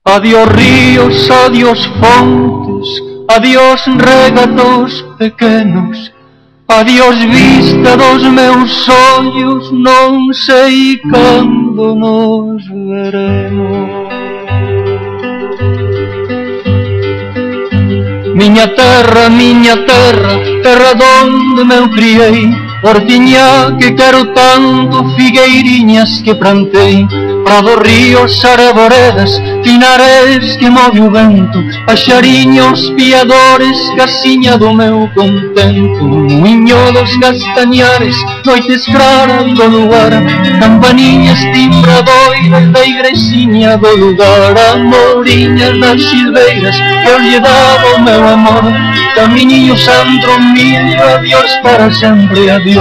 Adiós ríos, adiós fontes, adiós regatos pequenos, adiós vista dos meus ollos, non sei cando nos veremos. Miña terra, terra donde me criei, hortiña que quero tanto, figueiriñas que plantei, prados, ríos, arboredas, pinares que move o vento, paxariños, piadores, casiña do meu contento, muiño dos castañares, noites claras do lugar, campaniñas timbradoiras da igresiña do lugar, amoriñas das silveiras que eu lle daba o meu amor, camiño Sandro Millo, adiós para sempre, adiós.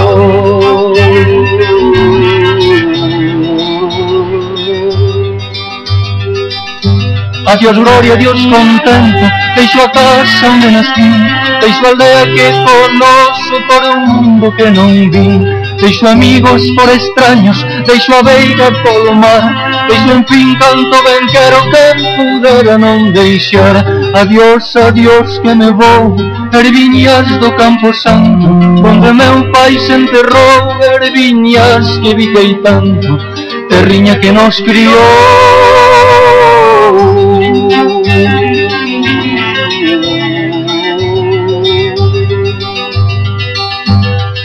Adiós gloria, adiós contento, deixo a casa onde nascí, deixo a aldea que conozo, por un mundo que non vi, deixo amigos por extraños, deixo a veiga polo mar, deixo en fin canto ben quero que pudera non deixar. Adiós, adiós que me vou, erviñas do Campo Santo, onde meu pai se enterrou, erviñas que viquei tanto, terriña que nos criou.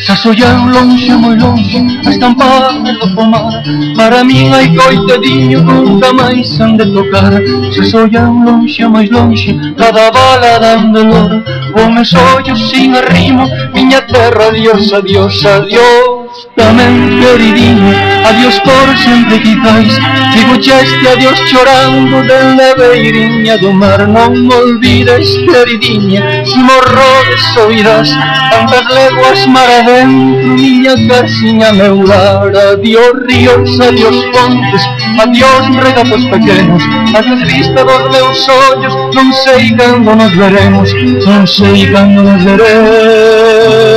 Xa sollau lonxe, moi lonxe, a estampada do pomar, para min hai coitadiño, nunca máis han de tocar. Xa sollau lonxe, máis lonxe, cada bala dan dolor, os meus ollos sin arrimo, miña terra, adiós, adiós, adiós. Tamén queridinho, adiós por sempre quizais, digo xa este adiós chorando de beiriña do mar. Non me olvides, queridinha, se morrodes oirás tantas leguas mar adentro, miña casiña, meu lar. Adiós ríos, adiós fontes, adiós regatos pequenos, adiós vista dos meus ollos, non sei cando nos veremos, non sei cando nos veremos.